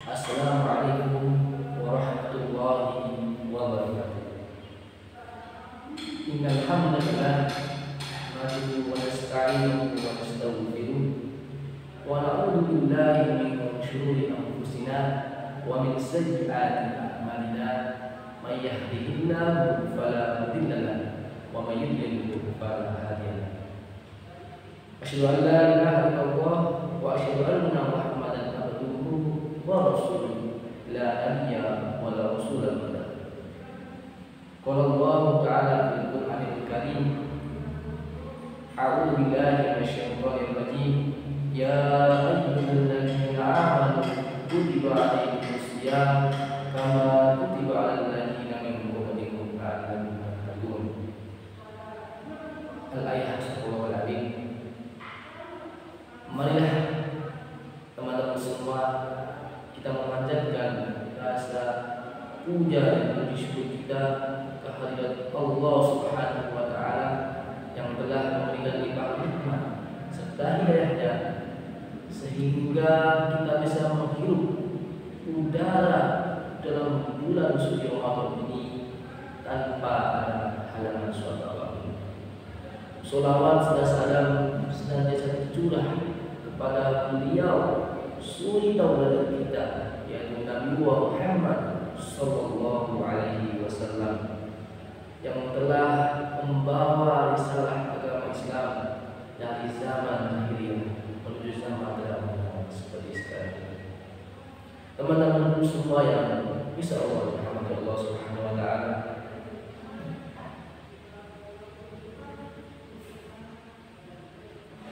Assalamualaikum warahmatullahi wabarakatuh. Innal hamdalillah nahmaduhu wa nasta'inuhu wa nastaghfiruh wa na'udzu billahi min shururi anfusina wa min sayyiati a'malina. May yahdihillahu fala mudilla lahu wa may yudlil fala hadiya lahu. Asyhadu an la ilaha illallah wa asyhadu anna Muhammadan abduhu wa rasuluh la nabiyya wa la rasula ba'da. Qala Allah ta'ala fil Qur'anil Karim, a'udzu billahi minasyaitonir rajim. Ya ayyuhalladzina amanu kutiba 'alaikumusiyam kama kutiba 'alal ladzina min qablikum la'allakum tattaqun. Al-ayat 10. Marilah teman-teman semua, kita memanjatkan rasa puja dan puji syukur kita kehadirat Allah Subhanahu wa taala yang telah memberikan limpah nikmat serta hidayahnya sehingga kita bisa menghirup udara dalam bulan suci Ramadan ini tanpa ada halangan suatu apapun. Sholawat dan salam senantiasa tercurah kepada beliau suri tauladan kita, yaitu Nabi Muhammad sallallahu alaihi wasallam, yang telah membawa risalah agama Islam dari zaman jahiliyah menuju zaman modern seperti sekarang. Teman-teman semua yang bisa Allah rahmati Allah Subhanahu wa taala,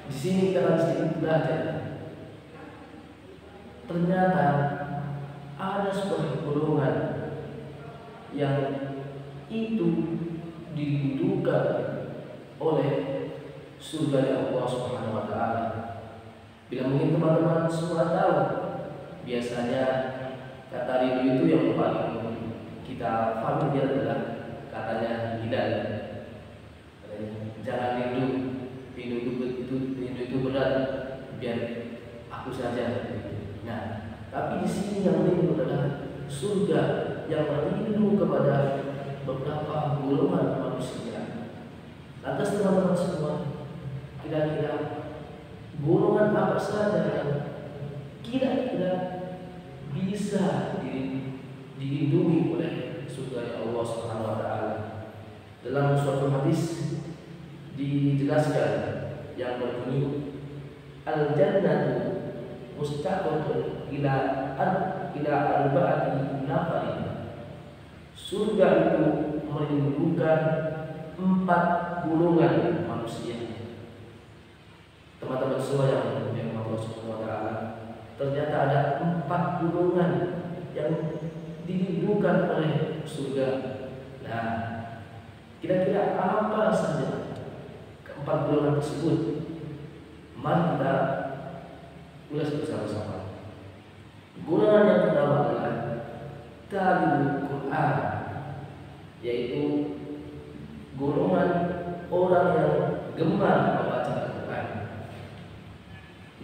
di sini kita akan sedikit belajar. Ternyata ada sebuah golongan yang itu didudukan oleh surga Allah Subhanahu wa taala. Bila mungkin teman-teman semua tahu, biasanya kata rindu itu yang paling kita familiar adalah katanya hidayah. Jangan rindu itu berat, biar aku saja. Nah, tapi di sini yang rindu adalah surga yang rindu kepada beberapa golongan manusia. Lantas teman-teman semua, kira-kira golongan apa saja yang kira-kira bisa dilindungi oleh surga Allah Subhanahu wa taala? Dalam suatu hadis dijelaskan yang berbunyi, al-jannatu mustaqatun ila arba'ati nafarin. Surga itu merindukan 4 golongan manusia. Teman-teman semua yang dimuliakan Allah Subhanahu wa taala, ternyata ada 4 golongan yang dirindukan oleh surga. Nah, kira-kira apa saja keempat golongan tersebut? Mari kita ulas bersama-sama. Golongan yang pertama adalah talibul Quran, yaitu golongan orang yang gemar membaca Al-Quran.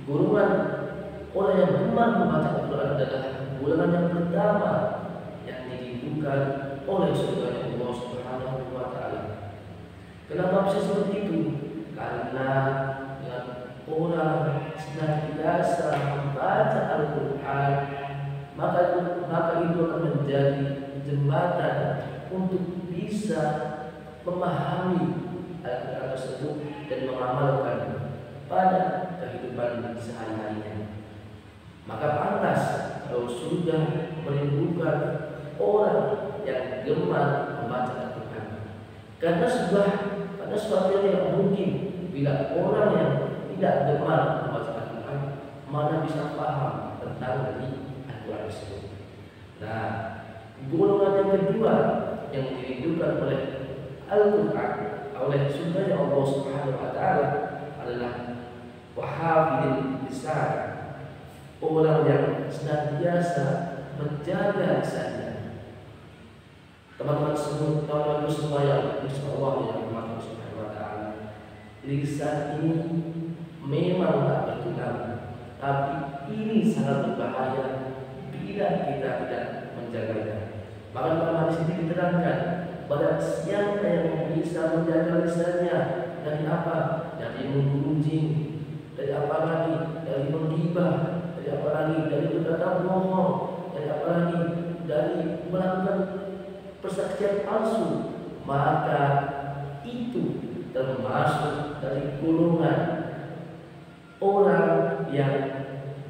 Golongan orang yang gemar membaca Al-Quran adalah golongan yang pertama yang dirindukan oleh surga Allah Subhanahu wa taala. Kenapa bisa seperti itu? Karena orang senantiasa membaca Al-Quran, maka itu akan menjadi jembatan untuk bisa memahami Al-Quran tersebut dan mengamalkan pada kehidupan sehari-harinya. Maka pantas kalau sudah merindukan orang yang gemar membaca Al-Quran, karena suatu yang mungkin bila orang yang tidak gemar membaca Al-Quran mana bisa paham tentang dari Al-Quran tersebut. Nah, golongan yang kedua yang dirindukan oleh Al-Quran, oleh surga Allah Subhanahu wa taala adalah wahafidil lisan, orang yang senantiasa menjaga lisannya. Teman-teman semua yang insyaallah yang Allah Subhanahu wa taala, lisan ini memang tak berguna, tapi ini sangat berbahaya bila kita tidak menjaganya. Bahkan dalam hadis ini diterangkan, pada siapa yang bisa menjaga lisannya dari apa? Dari menggunjing, dari apa lagi? Dari menggibah, dari apa lagi? Dari berkata bohong, dari apa lagi? Dari melakukan persaksian palsu, maka itu termasuk dari golongan orang yang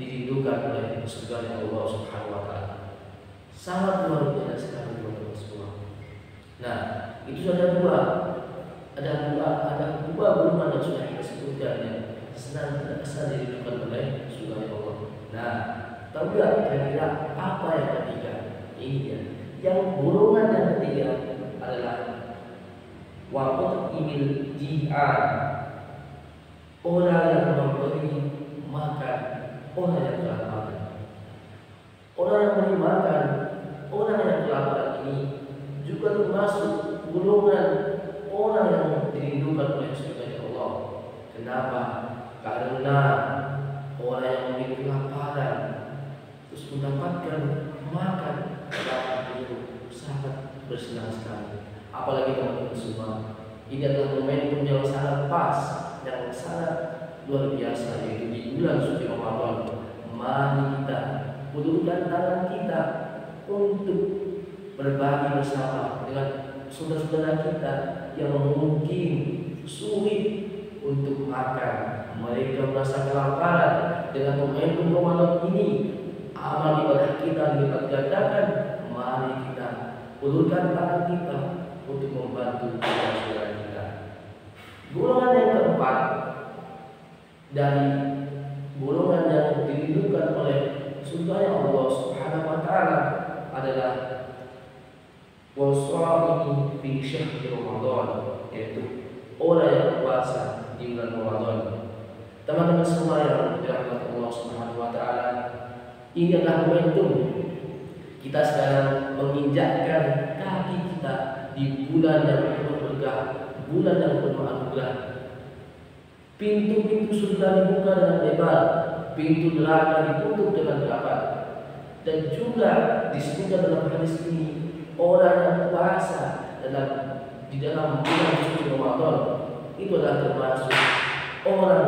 dirindukan oleh surga Allah Subhanahu wa taala. Sangat luar biasa sekali teman-teman semua. Nah, itu ada dua golongan yang sudah kita sebutkan yang senantiasa dirindukan oleh surga Allah. Nah, tahu nggak kira-kira apa yang ketiga? Ini ya. Yang golongan yang ketiga adalah wa'utimil jihad, orang yang memberi makan orang yang kelaparan. Orang yang memberi makan orang yang kelaparan ini juga termasuk golongan orang yang dirindukan oleh surga Allah. Kenapa? Karena orang yang memiliki kelaparan terus mendapatkan makan, itu sangat bersenang sekali. Apalagi teman-teman semua, ini adalah momentum yang sangat pas, yang sangat luar biasa, yaitu di bulan suci Ramadan. Mari kita ulurkan tangan kita untuk berbagi bersama dengan saudara-saudara kita yang mungkin sulit untuk makan. Mereka merasa kelaparan. Dengan momentum Ramadan ini, amal ibadah kita dilipat gandakan. Mari kita ulurkan tangan kita untuk membantu saudara kita. Golongan yang keempat dari golongan yang dirindukan oleh surga Allah Subhanahu wa taala adalah wasa'imi fi syahri Ramadan, yaitu orang yang puasa di bulan Ramadan. Teman-teman semua yang dirahmati Allah Subhanahu wa taala, ini adalah momentum kita sekarang menginjakkan kaki kita di bulan yang penuh berkah, bulan yang penuh anugerah. Pintu-pintu surga dibuka dengan lebar, pintu neraka ditutup dengan rapat. Dan juga disebutkan dalam hadis ini, orang yang puasa di dalam bulan suci Ramadan itu adalah termasuk orang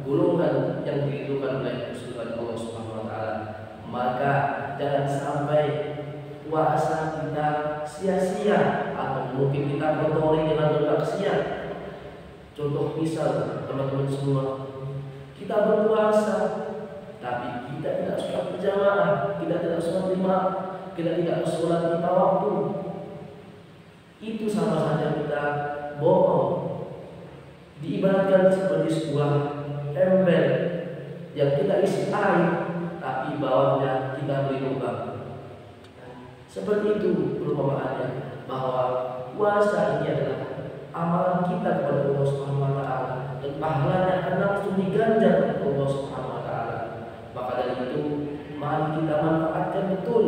golongan yang dirindukan oleh surga Allah Subhanahu wa taala. Maka jangan sampai puasa kita sia-sia atau mungkin kita kotori dengan bermaksiat. Contoh misal teman-teman semua, kita berpuasa tapi kita tidak sholat berjamaah, kita tidak sholat lima, kita tidak sholat 5 waktu. Itu sama saja kita bohong. Diibaratkan seperti sebuah ember yang kita isi air, tapi bawahnya kita beri lubang. Seperti itu perumpamaannya, bahwa puasa ini adalah amalan kita kepada Allah Subhanahu wa taala dan pahalanya akan langsung diganjar oleh Allah Subhanahu wa taala. Maka dari itu, mari kita manfaatkan betul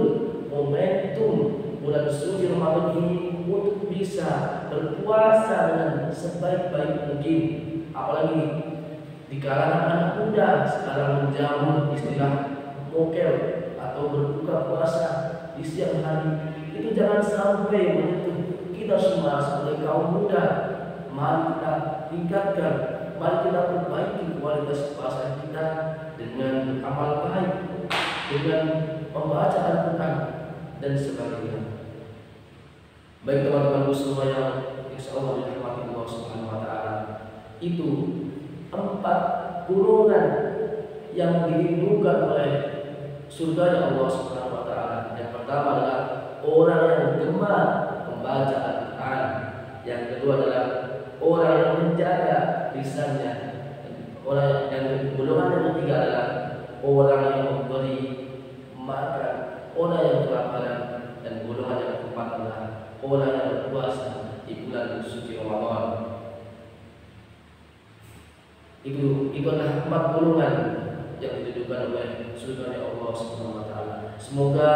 momentum bulan suci Ramadan ini untuk bisa berpuasa dengan sebaik-baik mungkin. Apalagi di kalangan anak muda sekarang menjamu istilah mokel atau berbuka puasa di siang hari, itu jangan sampai menyentuh kita semua sebagai kaum muda. Mari kita tingkatkan, mari kita perbaiki kualitas puasa kita dengan amal baik, dengan membaca Al-Quran dan sebagainya. Baik teman-teman semua yang insya Allah dirahmati Allah Subhanahu wa taala, itu 4 golongan yang dirindukan oleh surga Allah Subhanahu wa taala. Yang pertama adalah orang yang gemar membaca Al-Quran. Yang kedua adalah orang yang menjaga lisannya. Orang yang golongan yang ketiga adalah orang yang memberi makan orang yang kelaparan. Dan golongan yang keempat adalah orang yang berpuasa di bulan suci Ramadan. Itu adalah 4 golongan yang didudukan oleh surga Allah Subhanahu wa taala. Semoga